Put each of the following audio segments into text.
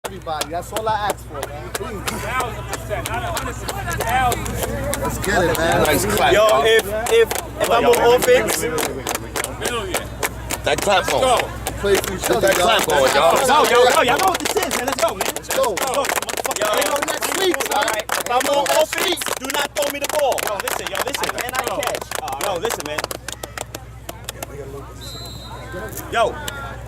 Everybody, that's all I ask for, man. Please. 1,000%, not 100%. Let's get it, man. Nice clap. Yo, if I'm on offense, that clap on. Play for each other, That clap on, y'all. y'all know what this is, man. Let's go, man. Let's go. Next week, All right. If I'm on offense, do not throw me the ball. Yo, listen, man. I catch. Yo, listen, man. Yo,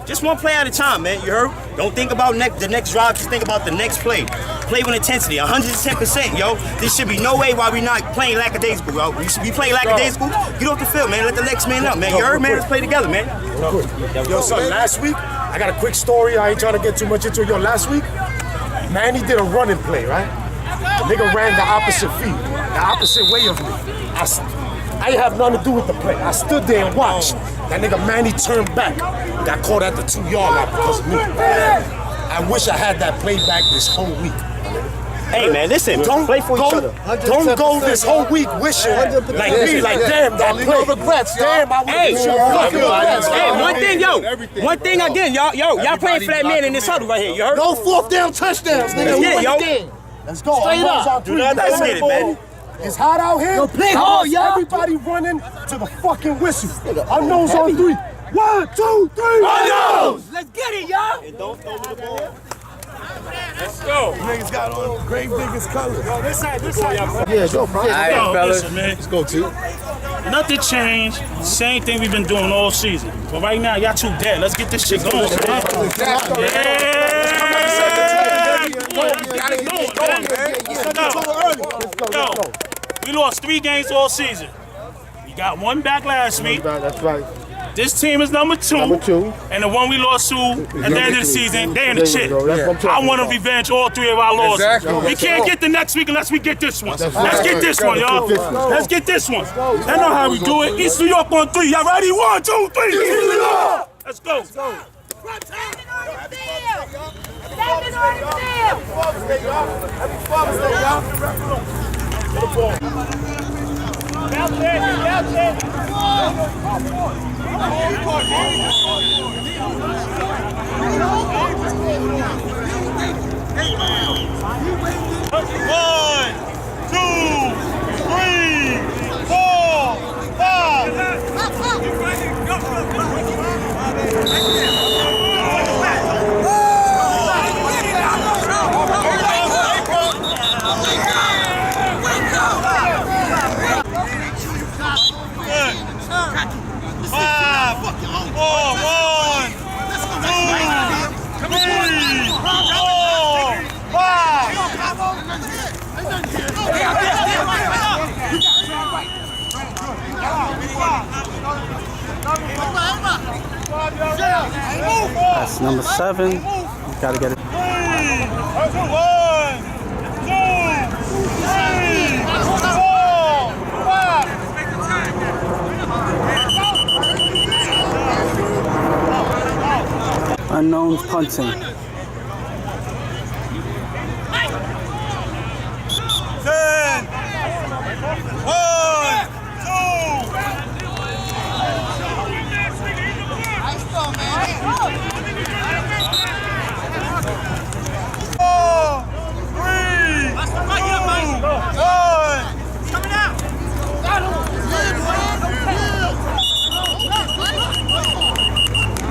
just one play at a time, man. You heard? Don't think about the next drive. Just think about the next play. Play with intensity, 110%, yo. There should be no way why we not playing lackadaisical, yo. We should be playing lackadaisical. Get off the field, man. Let the next man up, man. You heard, man? Let's play together, man. Yo, son, last week, I got a quick story. I ain't trying to get too much into it. Yo, last week, Manny did a running play, right? The nigga ran the opposite feet, the opposite way of me. I ain't have nothing to do with the play. I stood there and watched. That nigga Manny turned back. Got caught at the 2-yard line because of me. I wish I had that play back this whole week. Hey, man, listen. Don't play for each other. Don't go this whole week wishing like me, like damn, that play. No regrets, Damn, I Hey, one thing, one thing again, y'all playing flat man in this huddle right here. You heard? No fourth down touchdowns, nigga. Let's get it, yo. Let's go. Straight up. Let's get it, man. It's hot out here. play hard, y'all. Everybody running to the fucking whistle. Our nose on 3. 1, 2, 3. Let's get it, y'all. And don't throw me the ball. Let's go. Niggas got on grave diggers colors. This side. Yeah, go, bro. Listen, man. Let's go, too. Nothing changed. Same thing we've been doing all season. But right now, y'all too dead. Let's get this shit going, man. Yo, we lost 3 games all season. We got 1 back last week. That's right. This team is number 2. And the one we lost to at the end of the season, they in the shit. I want to revenge all 3 of our losses. Exactly. We can't get the next week unless we get this one. Let's get this one, y'all. Let's get this one. I know how we do it. East New York on 3. Y'all ready? 1, 2, 3. Let's go. Standing on the field! One, 2, 3, 4, 5. That's number 7. You gotta get it. 1, 2, 3, 4, 5. Unknown's punting. 10. 1, 2.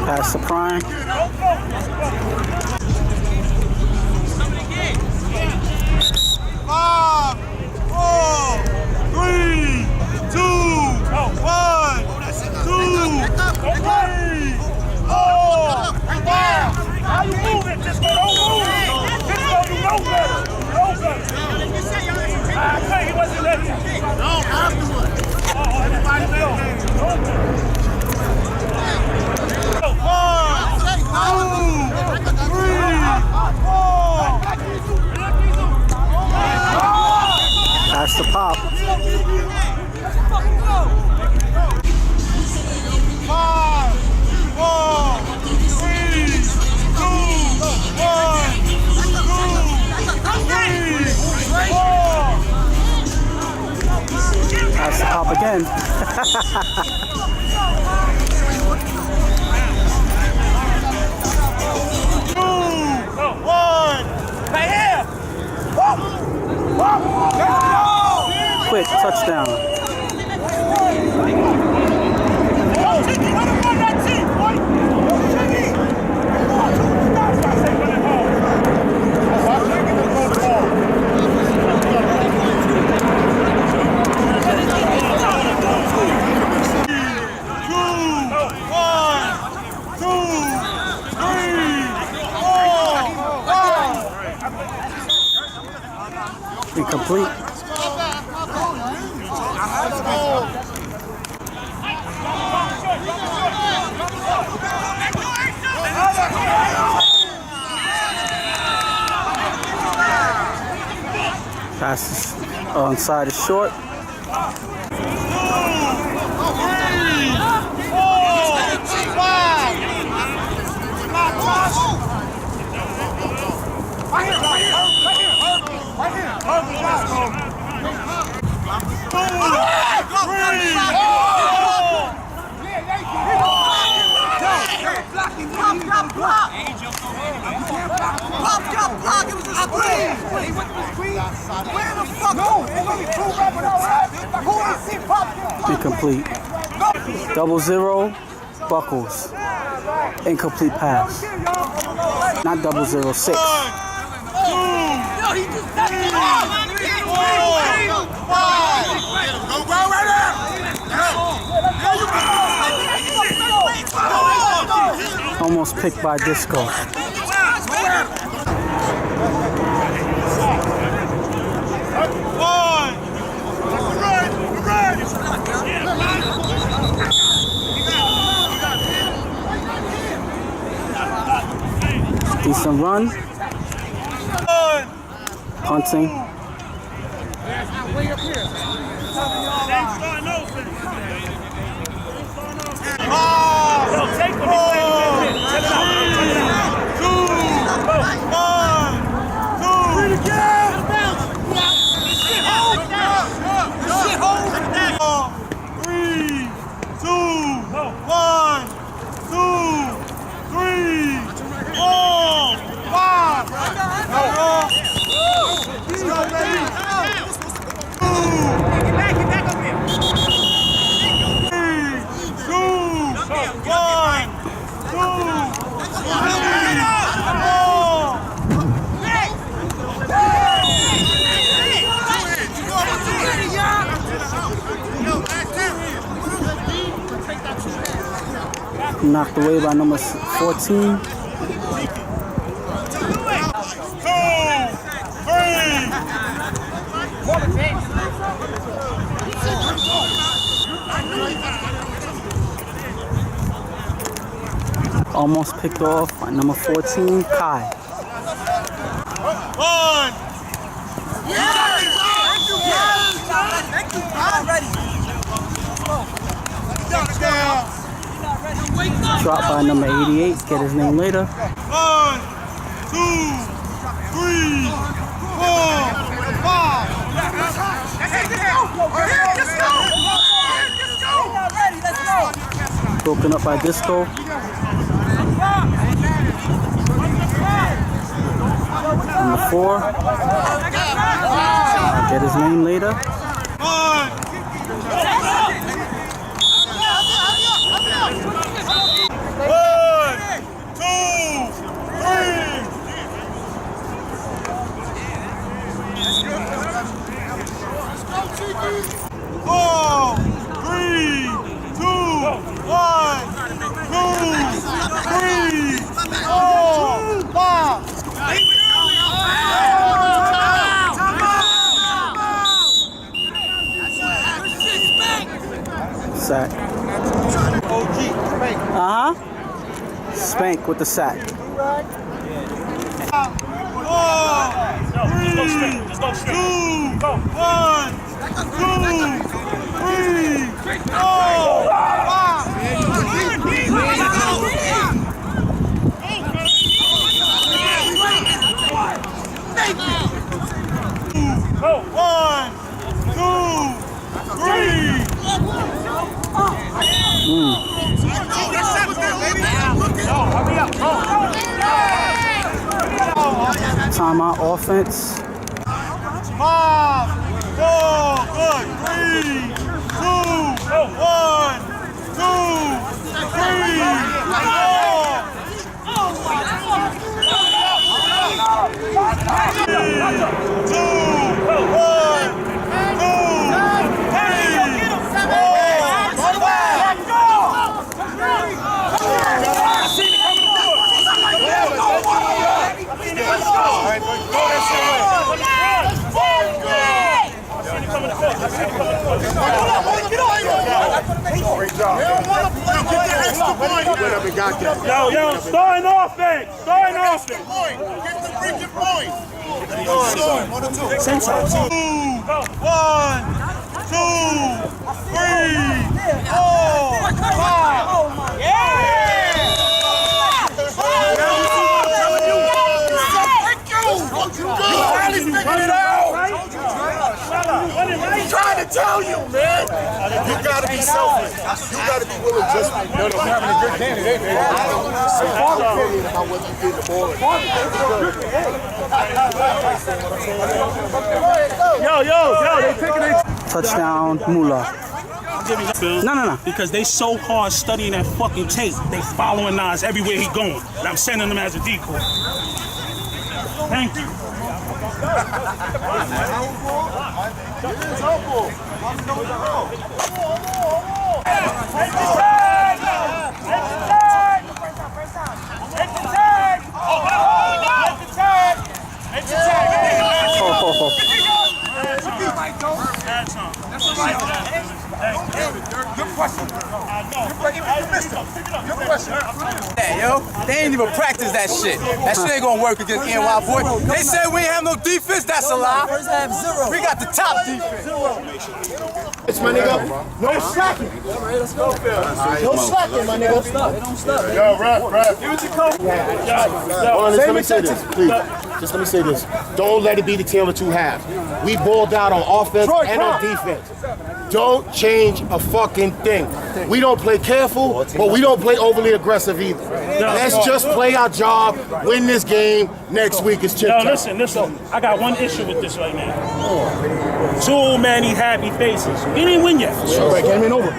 Pass the prime. 5, 4, 3, 2, 1, 2, 3, 4, 5. How you moving? Just don't move. Just go, you know better. I tell you, he wasn't letting you. No, afterwards. Oh, everybody knows. 1, 2, 3, 4. Pass the pop. 5, 4, 3, 2, 1, 2, 3, 4. Pass the pop again. 2, 1. Quick touchdown. Incomplete. Pass onside is short. Incomplete. 0-0, Buckles. Incomplete pass. Not 0-0, 6. Almost picked by Disco. Decent run. Punting. Knocked away by number 14. Almost picked off by number 14, Kai. Dropped by number 88, get his name later. 1, 2, 3, 4, 5. Broken up by Disco. Number 4. Get his name later. 1, 2, 3. Four, 3, 2, 1, 2, 3, 4, 5. Sack. Spank with the sack. 4, 3, 2, 1, 2, 3, 4, 5. One, 2, 3. Timeout offense. 5, 4, good. 3, 2, 1, 2, Yo, starting offense. Get the freaking point. 1, 2, 3, 4, 5. I'm trying to tell you, man. You gotta be selfish. You gotta be willing just to be having a good candidate, man. About what you did the ball. Yo, they taking it. Touchdown, Mula. No. Because they so hard studying that fucking tape, they following Nas everywhere he going. And I'm sending them as a decoy. Thank you. Yeah, yo, they ain't even practice that shit. That shit ain't gonna work against NY boy. They said we ain't have no defense. That's a lie. We got the top defense. It's my nigga. No slacking. No slacking, my nigga. Don't stop. Yo, ref. Give it to coach. Let me say this, please. Just let me say this. Don't let it be the tale of two halves. We balled out on offense and on defense. Don't change a fucking thing. We don't play careful, but we don't play overly aggressive either. Let's just play our job, win this game. Next week is chip. Yo, listen. I got one issue with this right now. Too many happy faces. We didn't win yet.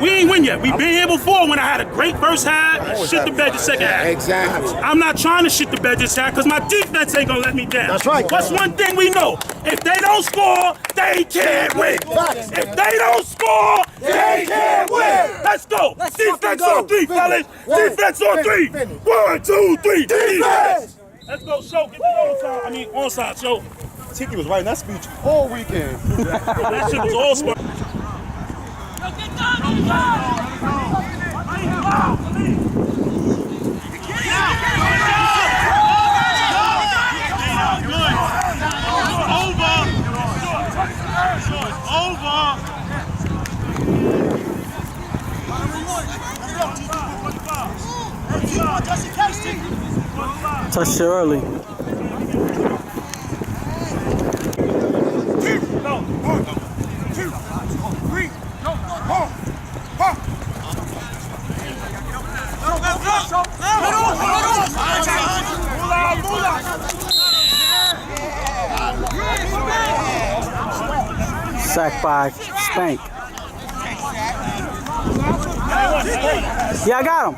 We ain't win yet. We been here before when I had a great first half and shit the bed the second half. Exactly. I'm not trying to shit the bed this half because my defense ain't gonna let me down. That's right. What's one thing we know? If they don't score, they can't win. If they don't score, they can't win. Let's go. Defense on 3, fellas. Defense on 3. 1, 2, 3. Defense. Let's go, show. Get the onside, show. Tiki was writing that speech all weekend. That shit was all smart. Touched it early. Sack by Spank. Yeah, I got him.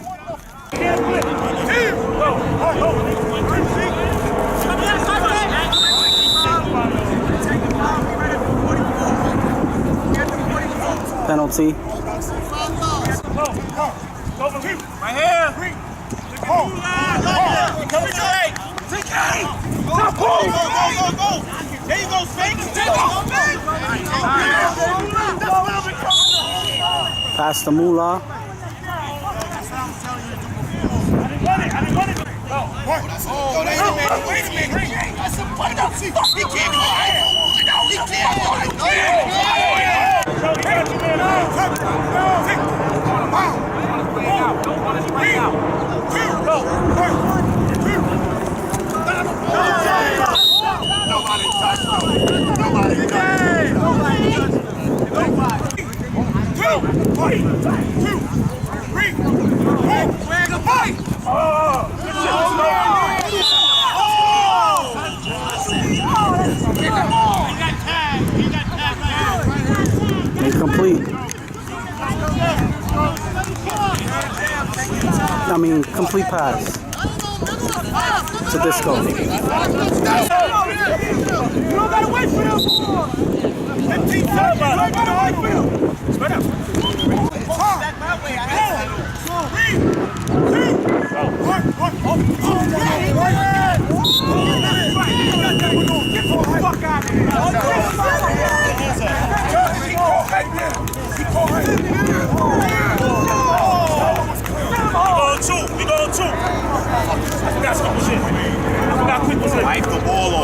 Penalty. Right here. Go. There you go, Spank. Pass to Mula. Wait a minute. He can't Incomplete. I mean, complete pass. To Disco. You don't gotta wait for them. 15 seconds. You don't gotta wait for them. Spread out. We go two. I forgot some shit. I forgot quick was it. Wipe the ball off.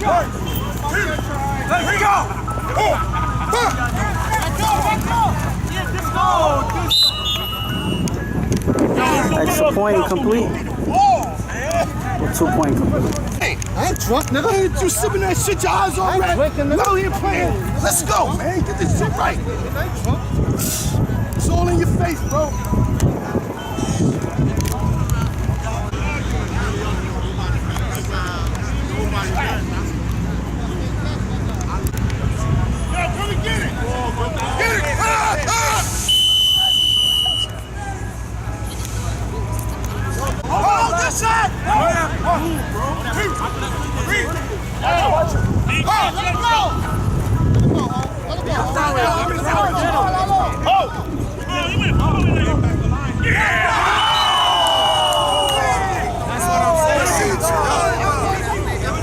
Go. Here we go. Extra point complete. Or 2 point complete. I ain't drunk, nigga. You sipping that shit, your eyes all red. No, he ain't playing. Let's go, man. Get this shit right. It's all in your face, bro.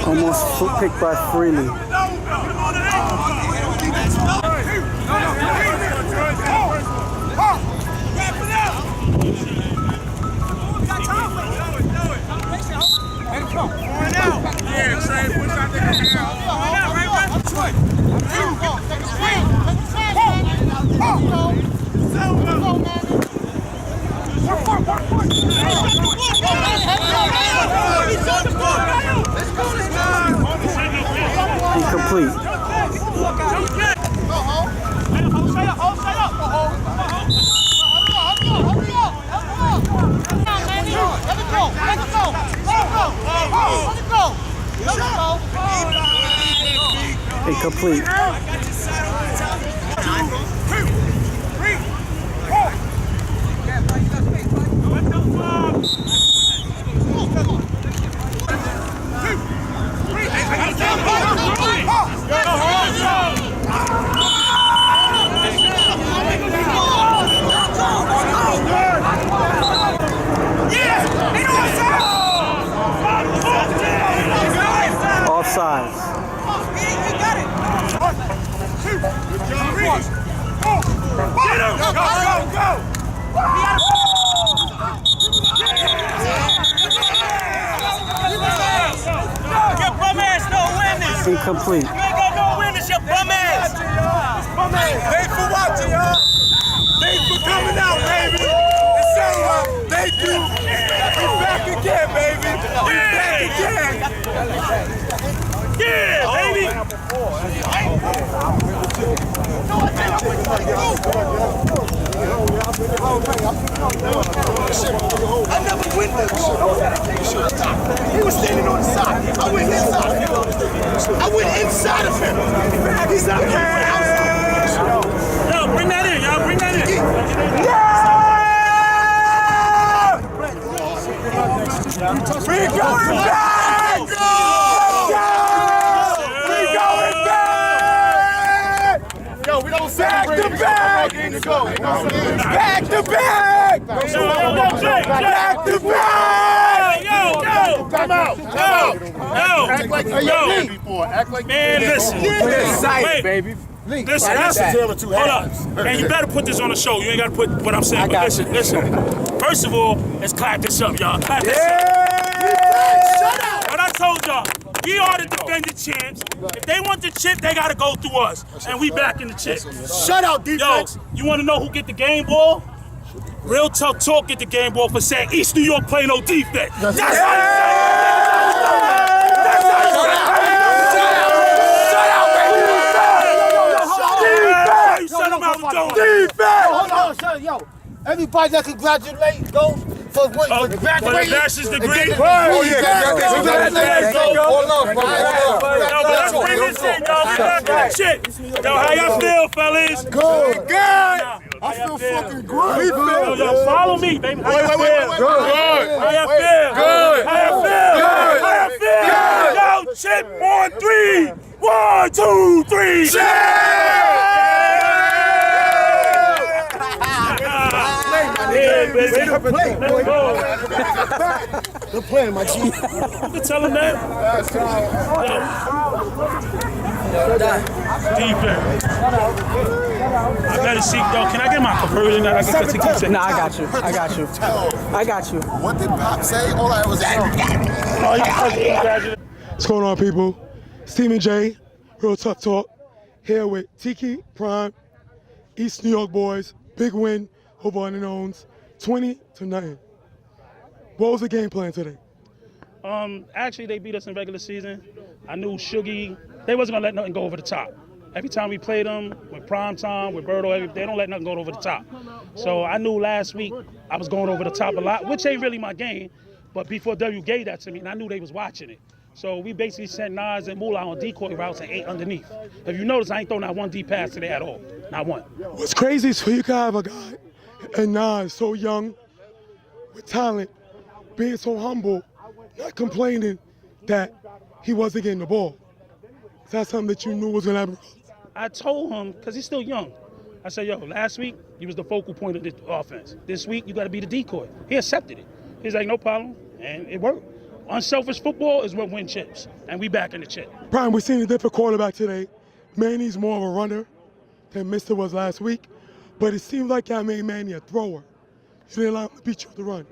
Almost picked by Freely. Incomplete. Incomplete. Offsides. Incomplete. You ain't got no witness, your bum ass. Thanks for watching, y'all. Thanks for coming out, baby. It's over. Thank you. We back again, baby. We back again. Yeah, baby. I never went there. He was standing on the side. I went inside him. I went inside of him. He's out here. Yo, bring that in, y'all. Bring that in. We going back! We going back! Yo, we don't Back to back! Back to back! Back to back! Yo, Come out. Act like you did before. Act like man, listen. Excited, baby. Listen, That's a tale of two hold halves. up. And you better put this on the show. You ain't got to put what I'm saying. But listen. First of all, let's clap this up, y'all. Clap this up. Shut up. What I told y'all, we are the defending champs. If they want the chip, they got to go through us. And we back in the chip. Shut out, Yo, defense. you want to know who get the game ball? Real Tough Talk get the game ball for saying East New York play no defense. That's how Yo, everybody that congratulate goes for what? For graduating. For the bachelor's degree. Oh, yeah, congratulations. Yo, but let's bring this in. y'all. We back in the chip. Yo, how y'all feel, fellas? Good. I feel fucking great. Yo, follow me, baby. How y'all feel? Good. How y'all feel? Good. How y'all feel? Good. How y'all feel? Yo, chip on 3. 1, 2, 3. Chip! Yeah, baby. Let's go. Good plan, my G. You can tell him that. Defense. I gotta see, yo, can I get my conversion? I can keep saying. Nah, I got you. I got you. What did Pop say? All I was What's going on, people? Stephen J, Real Tough Talk, here with Tiki, Prime, East New York boys, big win over Unknowns, 20-0. What was the game plan today? Actually, they beat us in regular season. I knew Shuggy, they wasn't gonna let nothing go over the top. Every time we played them, with Prime Time, with Birdo, they don't let nothing go over the top. So I knew last week I was going over the top a lot, which ain't really my game, but before W gave that to me, and I knew they was watching it. So we basically sent Nas and Moolah on decoy routes and 8 underneath. If you notice, I ain't thrown not one deep pass today at all. Not one. What's crazy is for you to have a guy and Nas so young, with talent, being so humble, not complaining that he wasn't getting the ball. Is that something that you knew was gonna happen? I told him, because he's still young, I said, yo, last week, you was the focal point of the offense. This week, you got to be the decoy. He accepted it. He's like, no problem, and it worked. Unselfish football is what wins chips, and we back in the chip. Brian, we've seen a different quarterback today. Manny's more of a runner than Mr. was last week, but it seemed like y'all made Manny a thrower. You didn't allow him to beat you with the run.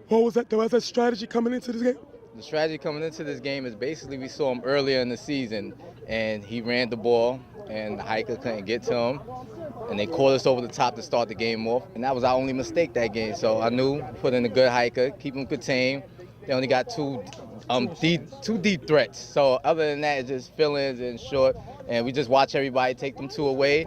What was that? Was that strategy coming into this game? The strategy coming into this game is basically we saw him earlier in the season, and he ran the ball, and the hiker couldn't get to him, and they called us over the top to start the game off, and that was our only mistake that game. So I knew put in a good hiker, keep him contained. They only got two deep threats. So other than that, it's just fill-ins and short, and we just watch everybody take them 2 away.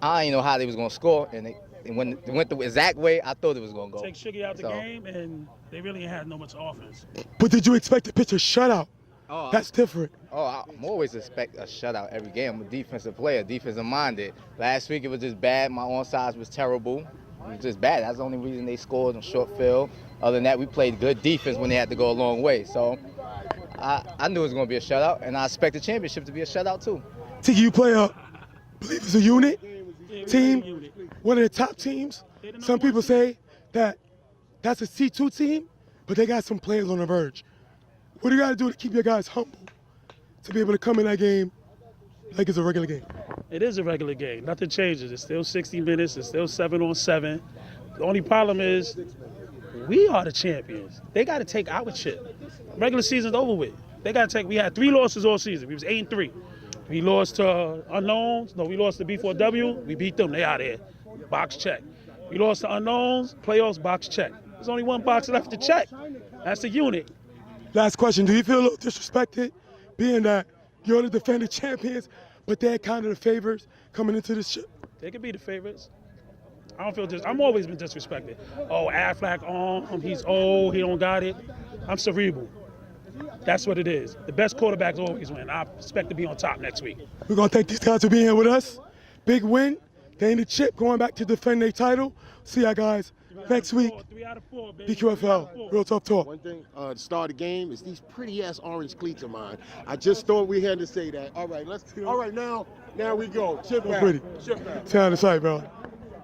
I didn't know how they was gonna score, and when it went the exact way I thought it was gonna go. Take Shuggy out the game, and they really ain't had no much offense. But did you expect to pitch a shutout? That's different. I'm always expect a shutout every game. I'm a defensive player, defensive minded. Last week it was just bad. My onside was terrible. It was just bad. That's the only reason they scored on short field. Other than that, we played good defense when they had to go a long way. So I knew it was going to be a shutout, and I expect the championship to be a shutout too. Tiki, you play I believe it's a unit team, one of the top teams. Some people say that that's a C2 team, but they got some players on the verge. What do you got to do to keep your guys humble to be able to come in that game like it's a regular game? It is a regular game. Nothing changes. It's still 60 minutes. It's still 7-on-7. The only problem is we are the champions. They got to take our chip. Regular season's over with. They got to take. We had 3 losses all season. We was 8-3. We lost to Unknowns. No, we lost to B4W. We beat them. They out here. Box check. We lost to Unknowns. Playoffs. Box check. There's only one box left to check. That's the unit. Last question. Do you feel a little disrespected being that you're the defending champions, but they're kind of the favorites coming into this ship? They could be the favorites. I don't feel I'm always been disrespected. Oh, Aflac he's old, he don't got it. I'm cerebral. That's what it is. The best quarterbacks always win. I expect to be on top next week. We're going to thank these guys for being here with us. Big win. They in the chip, going back to defend their title. See y'all guys next week. 3 out of 4, baby. BQFL, Real Tough Talk. One thing to start the game is these pretty-ass orange cleats of mine. I just thought we had to say that. All right, now we go. Chip back. Pretty. Stay on the site, bro.